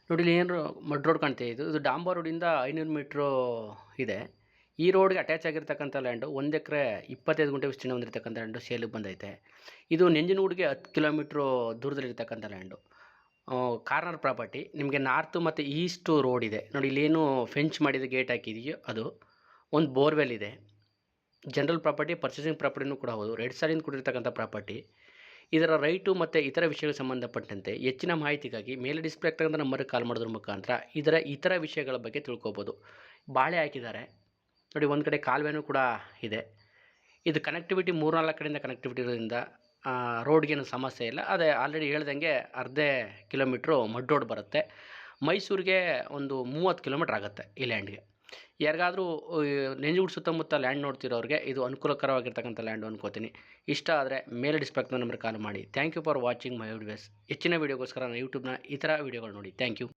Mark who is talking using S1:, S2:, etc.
S1: ನೋಡಿ ಇಲ್ಲಿ ಏನು ಮಡ್ ರೋಡ್ ಕಾಣ್ತಿದೆ. ಇದು ಡಾಂಬರ್ ರೋಡಿಂದ 500 ಮೀಟ್ರು ಇದೆ. ಈ ರೋಡ್ಗೆ ಅಟ್ಯಾಚ್ ಆಗಿರ್ತಕ್ಕಂಥ ಲ್ಯಾಂಡು 1 ಎಕರೆ 25 ಗುಂಟೆ ವಿಸ್ತೀರ್ಣ ಹೊಂದಿರತಕ್ಕಂಥ ಲ್ಯಾಂಡು ಸೇಲಿಗೆ ಬಂದೈತೆ. ಇದು ನಂಜನಗೂಡಿಗೆ 10 ಕಿಲೋಮೀಟ್ರು ದೂರದಲ್ಲಿರ್ತಕ್ಕಂಥ ಲ್ಯಾಂಡು. Corner property. ನಿಮಗೆ ನಾರ್ತ್ ಮತ್ತು ಈಸ್ಟ್ ರೋಡ್ ಇದೆ. ನೋಡಿ ಇಲ್ಲೇನು ಫೆಂಚ್ ಮಾಡಿದ ಗೇಟ್ ಹಾಕಿದೆಯೋ ಅದು. ಒಂದು ಬೋರ್ವೆಲ್ ಇದೆ. ಜನರಲ್ ಪ್ರಾಪರ್ಟಿ, ಪರ್ಚೇಸಿಂಗ್ ಪ್ರಾಪರ್ಟಿನೂ ಕೂಡ ಹೌದು. ರೆಡ್ ಸಾಲಿಂದ ಕೂಡಿರ್ತಕ್ಕಂಥ ಪ್ರಾಪರ್ಟಿ. ಇದರ ರೈಟು ಮತ್ತು ಇತರ ವಿಷಯಗಳಿಗೆ ಸಂಬಂಧಪಟ್ಟಂತೆ ಹೆಚ್ಚಿನ ಮಾಹಿತಿಗಾಗಿ ಮೇಲೆ ಡಿಸ್ಪ್ಲೇ ಆಗ್ತಕ್ಕಂಥ ನಂಬರ್ಗೆ ಕಾಲ್ ಮಾಡೋದ್ರ ಮುಖಾಂತರ ಇದರ ಇತರ ವಿಷಯಗಳ ಬಗ್ಗೆ ತಿಳ್ಕೊಬೋದು. ಬಾಳೆ ಹಾಕಿದ್ದಾರೆ ನೋಡಿ, ಒಂದು ಕಡೆ ಕಾಲುವೆನೂ ಕೂಡ ಇದೆ. ಇದು ಕನೆಕ್ಟಿವಿಟಿ 3-4 ಕಡೆಯಿಂದ ಕನೆಕ್ಟಿವಿಟಿ ಇರೋದ್ರಿಂದ ರೋಡ್ಗೇನು ಸಮಸ್ಯೆ ಇಲ್ಲ. ಅದೇ ಆಲ್ರೆಡಿ ಹೇಳ್ದಂಗೆ ಅರ್ಧ ಕಿಲೋಮೀಟ್ರು ಮಡ್ ರೋಡ್ ಬರುತ್ತೆ. ಮೈಸೂರಿಗೆ ಒಂದು 30 ಕಿಲೋಮೀಟ್ರ್ ಆಗುತ್ತೆ ಈ ಲ್ಯಾಂಡ್ಗೆ. ಯಾರಿಗಾದರೂ ನಂಜನಗೂಡು ಸುತ್ತಮುತ್ತ ಲ್ಯಾಂಡ್ ನೋಡ್ತಿರೋರಿಗೆ ಇದು ಅನುಕೂಲಕರವಾಗಿರ್ತಕ್ಕಂಥ ಲ್ಯಾಂಡು ಅನ್ಕೋತೀನಿ. ಇಷ್ಟ ಆದರೆ ಮೇಲೆ ಡಿಸ್ಪ್ಲೇ ಆಗ್ತಕ್ಕಂಥ ನಂಬರ್ಗೆ ಕಾಲ್ ಮಾಡಿ. Thank you for watching my videos. ಹೆಚ್ಚಿನ ವೀಡಿಯೋಗೋಸ್ಕರ ಯೂಟ್ಯೂಬ್ನ ಇತರ ವೀಡಿಯೋಗಳು ನೋಡಿ. Thank you.